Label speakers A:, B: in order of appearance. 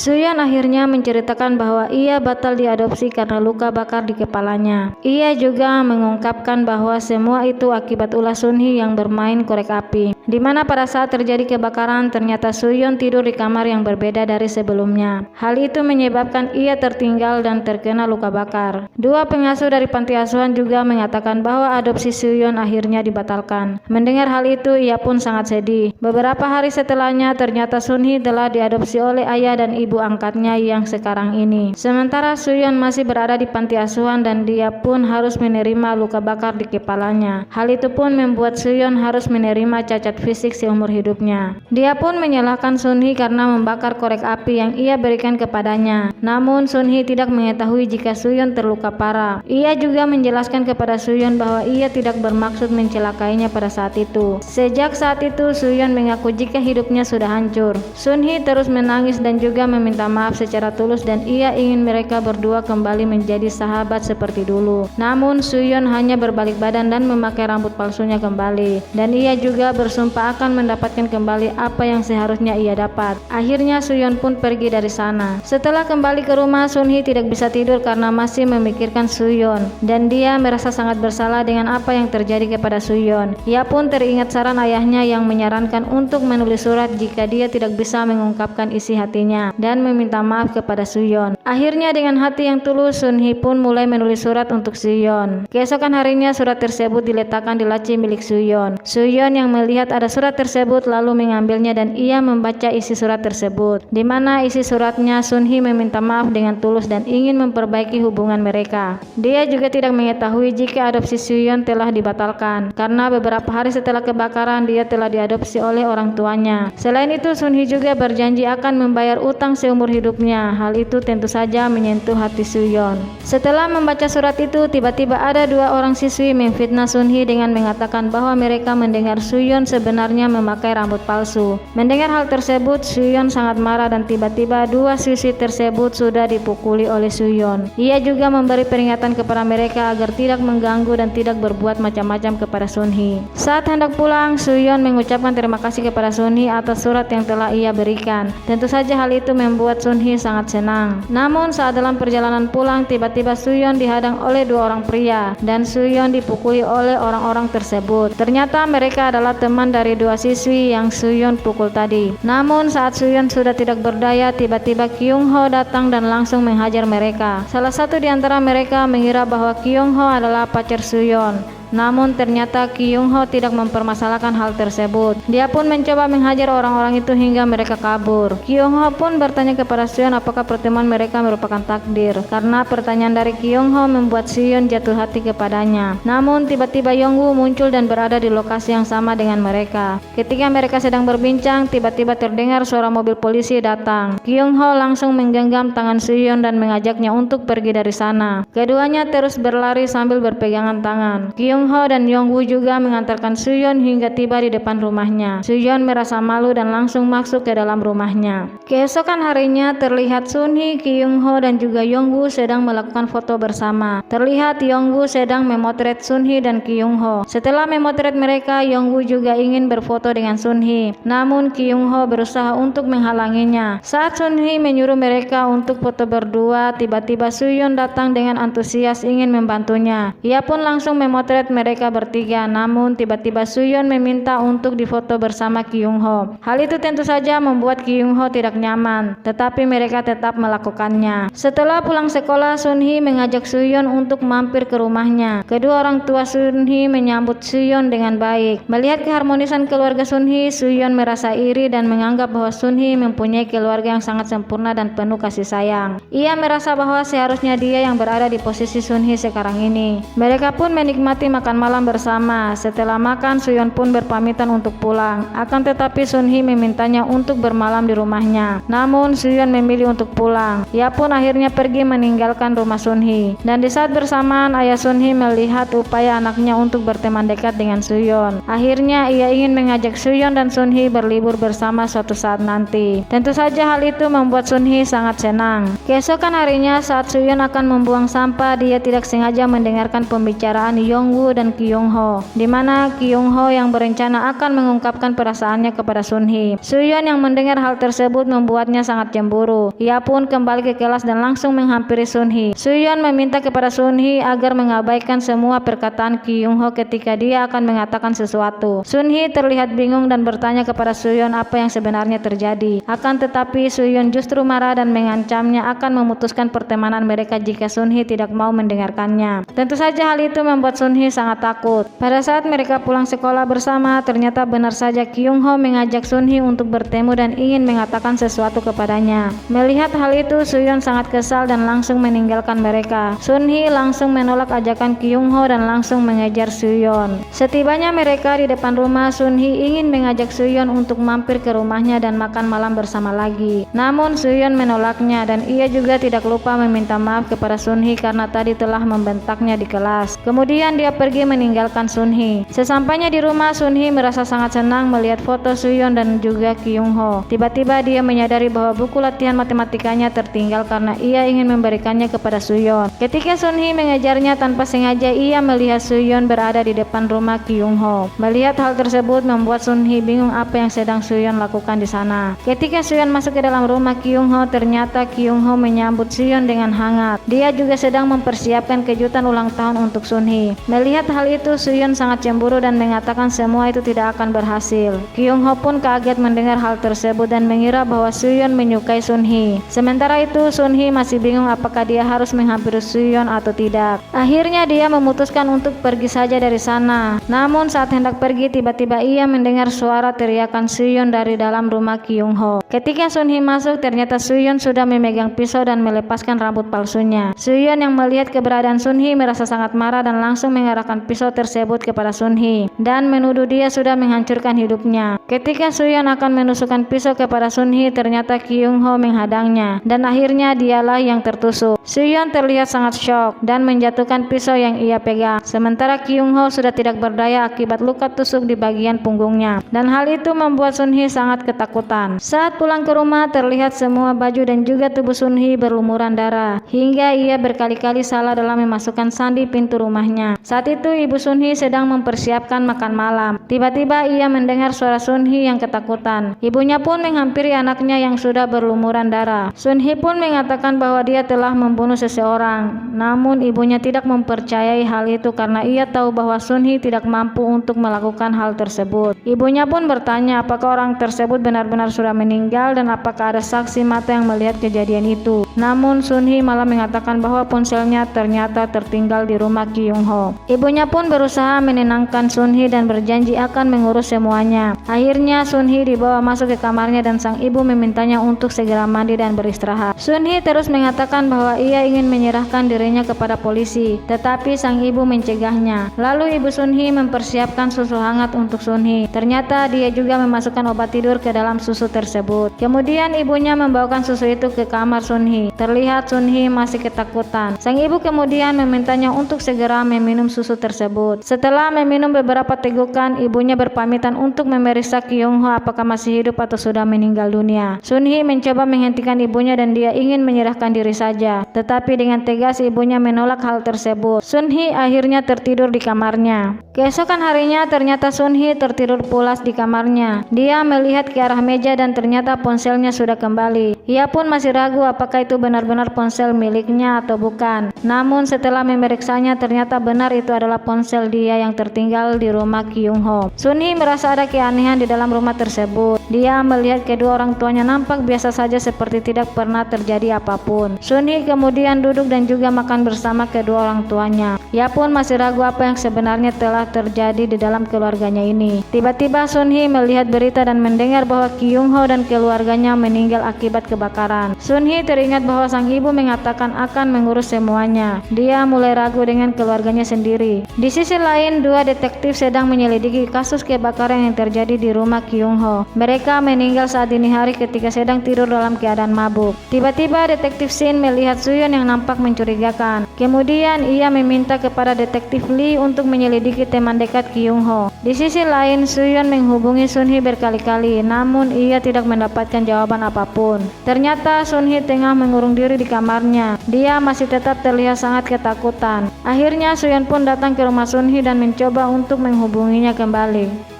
A: Suyeon akhirnya menceritakan bahwa ia batal diadopsi karena luka bakar di kepalanya. Ia juga mengungkapkan bahwa semua itu akibat ulah Sunhee yang bermain korek api, di mana pada saat terjadi kebakaran ternyata Suyeon tidur di kamar yang berbeda dari sebelumnya. Hal itu menyebabkan ia tertinggal dan terkena luka bakar. Dua pengasuh dari panti asuhan juga mengatakan bahwa adopsi Suyeon akhirnya dibatalkan. Mendengar hal itu, ia pun sangat sedih. Beberapa hari setelahnya ternyata Sunhee telah diadopsi oleh ayah dan ibu angkatnya yang sekarang ini. Sementara Suyeon masih berada di panti asuhan dan dia pun harus menerima luka bakar di kepalanya. Hal itu pun membuat Suyeon harus menerima cacat fisik seumur hidupnya. Dia pun menyalahkan Sunhee karena membakar korek api yang ia berikan kepadanya. Namun Sunhee tidak mengetahui jika Suyeon terluka parah. Ia juga menjelaskan kepada Suyeon bahwa ia tidak bermaksud mencelakainya pada saat itu. Sejak saat itu Suyeon mengaku jika hidupnya sudah hancur. Sunhee terus menangis dan juga meminta maaf secara tulus dan ia ingin mereka berdua kembali menjadi sahabat seperti dulu. Namun Suyeon hanya berbalik badan dan memakai rambut palsunya kembali, dan ia juga bersumpah akan mendapatkan kembali apa yang seharusnya ia dapat. Akhirnya Suyeon pun pergi dari sana. Setelah kembali ke rumah, Sunhee tidak bisa tidur karena masih memikirkan Suyeon dan dia merasa sangat bersalah dengan apa yang terjadi kepada Suyeon. Ia pun teringat saran ayahnya yang menyarankan untuk menulis surat jika dia tidak bisa mengungkapkan isi hatinya dan meminta maaf kepada Suyeon. Akhirnya dengan hati yang tulus, Sunhee pun mulai menulis surat untuk Suyeon. Keesokan harinya surat tersebut diletakkan di laci milik Suyeon. Suyeon yang melihat ada surat tersebut lalu mengambilnya dan ia membaca isi surat tersebut, di mana isi suratnya Sunhee meminta maaf dengan tulus dan ingin memperbaiki hubungan mereka. Dia juga tidak mengetahui jika adopsi Suyeon telah dibatalkan karena beberapa hari setelah kebakaran dia telah diadopsi oleh orang tuanya. Selain itu Sunhee juga berjanji akan membayar utang seumur hidupnya. Hal itu tentu saja menyentuh hati Suyeon. Setelah membaca surat itu, tiba-tiba ada dua orang siswi memfitnah Sunhee dengan mengatakan bahwa mereka mendengar Suyeon sebenarnya memakai rambut palsu. Mendengar hal tersebut, Suyeon sangat marah dan tiba-tiba dua siswi tersebut sudah dipukuli oleh Suyeon. Ia juga memberi peringatan kepada mereka agar tidak mengganggu dan tidak berbuat macam-macam kepada Sunhee. Saat hendak pulang, Suyeon mengucapkan terima kasih kepada Sunhee atas surat yang telah ia berikan. Tentu saja hal itu membuat Sunhee sangat senang. Namun saat dalam perjalanan pulang, tiba-tiba Suyeon dihadang oleh dua orang pria dan Suyeon dipukuli oleh orang-orang tersebut. Ternyata mereka adalah teman dari dua siswi yang Suyeon pukul tadi. Namun saat Suyeon sudah tidak berdaya, tiba-tiba Kyung-ho datang dan langsung menghajar mereka. Salah satu di antara mereka mengira bahwa Kyung-ho adalah pacar Suyeon. Namun ternyata Kyung-ho tidak mempermasalahkan hal tersebut. Dia pun mencoba menghajar orang-orang itu hingga mereka kabur. Kyung-ho pun bertanya kepada Suyeon apakah pertemuan mereka merupakan takdir, karena pertanyaan dari Kyung-ho membuat Suyeon jatuh hati kepadanya. Namun tiba-tiba Yongwoo muncul dan berada di lokasi yang sama dengan mereka. Ketika mereka sedang berbincang, tiba-tiba terdengar suara mobil polisi datang. Kyung-ho langsung menggenggam tangan Suyeon dan mengajaknya untuk pergi dari sana. Keduanya terus berlari sambil berpegangan tangan. Kyung-ho dan Yongwoo juga mengantarkan Suyeon hingga tiba di depan rumahnya. Suyeon merasa malu dan langsung masuk ke dalam rumahnya. Keesokan harinya terlihat Sunhee, Kyung-ho dan juga Yongwoo sedang melakukan foto bersama. Terlihat Yongwoo sedang memotret Sunhee dan Kyung-ho. Setelah memotret mereka, Yongwoo juga ingin berfoto dengan Sunhee. Namun Kyung-ho berusaha untuk menghalanginya. Saat Sunhee menyuruh mereka untuk foto berdua, tiba-tiba Suyeon datang dengan antusias ingin membantunya. Ia pun langsung memotret mereka bertiga, namun tiba-tiba Suyeon meminta untuk difoto bersama Kyung-ho. Hal itu tentu saja membuat Kyung-ho tidak nyaman, tetapi mereka tetap melakukannya. Setelah pulang sekolah, Sunhee mengajak Suyeon untuk mampir ke rumahnya. Kedua orang tua Sunhee menyambut Suyeon dengan baik. Melihat keharmonisan keluarga Sunhee, Suyeon merasa iri dan menganggap bahwa Sunhee mempunyai keluarga yang sangat sempurna dan penuh kasih sayang. Ia merasa bahwa seharusnya dia yang berada di posisi Sunhee sekarang ini. Mereka pun menikmati makan malam bersama. Setelah makan, Suyeon pun berpamitan untuk pulang. Akan tetapi Sunhee memintanya untuk bermalam di rumahnya. Namun Suyeon memilih untuk pulang. Ia pun akhirnya pergi meninggalkan rumah Sunhee. Dan di saat bersamaan, ayah Sunhee melihat upaya anaknya untuk berteman dekat dengan Suyeon. Akhirnya ia ingin mengajak Suyeon dan Sunhee berlibur bersama suatu saat nanti. Tentu saja hal itu membuat Sunhee sangat senang. Keesokan harinya saat Suyeon akan membuang sampah, dia tidak sengaja mendengarkan pembicaraan Yongwoo Woo dan Kyung Ho, di mana Kyung Ho yang berencana akan mengungkapkan perasaannya kepada Sun Hee. Suyeon yang mendengar hal tersebut membuatnya sangat cemburu. Ia pun kembali ke kelas dan langsung menghampiri Sun Hee. Suyeon meminta kepada Sun Hee agar mengabaikan semua perkataan Kyung Ho ketika dia akan mengatakan sesuatu. Sun Hee terlihat bingung dan bertanya kepada Suyeon apa yang sebenarnya terjadi. Akan tetapi Suyeon justru marah dan mengancamnya akan memutuskan pertemanan mereka jika Sun Hee tidak mau mendengarkannya. Tentu saja hal itu membuat Sun Hee sangat takut. Pada saat mereka pulang sekolah bersama, ternyata benar saja Kyung Ho mengajak Sun Hee untuk bertemu dan ingin mengatakan sesuatu kepadanya. Melihat hal itu, Suyeon sangat kesal dan langsung meninggalkan mereka. Sun Hee langsung menolak ajakan Kyung Ho dan langsung mengejar Suyeon. Setibanya mereka di depan rumah, Sun Hee ingin mengajak Suyeon untuk mampir ke rumahnya dan makan malam bersama lagi. Namun Suyeon menolaknya dan ia juga tidak lupa meminta maaf kepada Sun Hee karena tadi telah membentaknya di kelas. Kemudian dia pergi meninggalkan Sun Hee. Sesampainya di rumah, Sun Hee merasa sangat senang melihat foto Suyeon dan juga Kyung Ho. Tiba-tiba dia menyadari bahwa buku latihan matematikanya tertinggal karena ia ingin memberikannya kepada Suyeon. Ketika Sun Hee mengejarnya tanpa sengaja, ia melihat Suyeon berada di depan rumah Kyung Ho. Melihat hal tersebut membuat Sun Hee bingung apa yang sedang Suyeon lakukan di sana. Ketika Suyeon masuk ke dalam rumah Kyung Ho, ternyata Kyung Ho menyambut Suyeon dengan hangat. Dia juga sedang mempersiapkan kejutan ulang tahun untuk Sun Hee. Melihat hal itu, Suyeon sangat cemburu dan mengatakan semua itu tidak akan berhasil. Kyung Ho pun kaget mendengar hal tersebut dan mengira bahwa Suyeon menyukai Sun Hee. Sementara itu, Sun Hee masih bingung apakah dia harus menghampiri Suyeon atau tidak. Akhirnya dia memutuskan untuk pergi saja dari sana. Namun saat hendak pergi, tiba-tiba ia mendengar suara teriakan Suyeon dari dalam rumah Kyung Ho. Ketika Sun Hee masuk, ternyata Suyeon sudah memegang pisau dan melepaskan rambut palsunya. Suyeon yang melihat keberadaan Sun Hee merasa sangat marah dan langsung mengarahkan pisau tersebut kepada Sun Hee dan menuduh dia sudah menghancurkan hidupnya. Ketika Suyeon akan menusukkan pisau kepada Sun Hee, ternyata Kyung Ho menghadangnya dan akhirnya dialah yang tertusuk. Suyeon terlihat sangat syok dan menjatuhkan pisau yang ia pegang. Sementara Kyung Ho sudah tidak berdaya akibat luka tusuk di bagian punggungnya dan hal itu membuat Sun Hee sangat ketakutan. Saat pulang ke rumah, terlihat semua baju dan juga tubuh Sun Hee berlumuran darah hingga ia berkali-kali salah dalam memasukkan sandi pintu rumahnya. Saat itu ibu Sun Hee sedang mempersiapkan makan malam. Tiba-tiba ia mendengar suara Sun Hee yang ketakutan. Ibunya pun menghampiri anaknya yang sudah berlumuran darah. Sun Hee pun mengatakan bahwa dia telah membunuh seseorang. Namun ibunya tidak mempercayai hal itu karena ia tahu bahwa Sun Hee tidak mampu untuk melakukan hal tersebut. Ibunya pun bertanya apakah orang tersebut benar-benar sudah meninggal dan apakah ada saksi mata yang melihat kejadian itu. Namun Sun Hee malah mengatakan bahwa ponselnya ternyata tertinggal di rumah Kyung Ho. Ibunya pun berusaha menenangkan Sun Hee dan berjanji akan mengurus semuanya. Akhirnya Sun Hee dibawa masuk ke kamarnya dan sang ibu memintanya untuk segera mandi dan beristirahat. Sun Hee terus mengatakan bahwa ia ingin menyerahkan dirinya kepada polisi, tetapi sang ibu mencegahnya. Lalu ibu Sun Hee mempersiapkan susu hangat untuk Sun Hee. Ternyata dia juga memasukkan obat tidur ke dalam susu tersebut. Kemudian ibunya membawakan susu itu ke kamar Sun Hee. Terlihat Sun Hee masih ketakutan. Sang ibu kemudian memintanya untuk segera meminum susu tersebut. Setelah meminum beberapa tegukan, ibunya berpamitan untuk memeriksa Kyung Ho apakah masih hidup atau sudah meninggal dunia. Sun Hee mencoba menghentikan ibunya dan dia ingin menyerahkan diri saja, tetapi dengan tegas ibunya menolak hal tersebut. Sun Hee akhirnya tertidur di kamarnya. Keesokan harinya ternyata Sun Hee tertidur pulas di kamarnya. Dia melihat ke arah meja dan ternyata ponselnya sudah kembali. Ia pun masih ragu apakah itu benar-benar ponsel miliknya atau bukan. Namun setelah memeriksanya ternyata benar itu adalah ponsel dia yang tertinggal di rumah Kyung Ho. Sun Hee merasa ada keanehan di dalam rumah tersebut. Dia melihat kedua orang tuanya nampak biasa saja seperti tidak pernah terjadi apapun. Sun Hee kemudian duduk dan juga makan bersama kedua orang tuanya. Ia pun masih ragu apa yang sebenarnya telah terjadi di dalam keluarganya ini. Tiba-tiba Sun Hee melihat berita dan mendengar bahwa Kyung Ho dan keluarganya meninggal akibat kebakaran. Sun Hee teringat bahwa sang ibu mengatakan akan mengurus semuanya. Dia mulai ragu dengan keluarganya sendiri. Di sisi lain, dua detektif sedang menyelidiki kasus kebakaran yang terjadi di rumah Kyung Ho. Mereka meninggal saat dini hari ketika sedang tidur dalam keadaan mabuk. Tiba-tiba detektif Shin melihat Suyeon yang nampak mencurigakan. Kemudian ia meminta kepada detektif Lee untuk menyelidiki teman dekat Kyung Ho. Di sisi lain, Suyeon menghubungi Sun Hee berkali-kali, namun ia tidak mendapatkan jawaban apapun. Ternyata Sun Hee tengah mengurung diri di kamarnya. Dia masih tetap terlihat sangat ketakutan. Akhirnya Suyeon pun datang ke rumah Sunhee dan mencoba untuk menghubunginya kembali.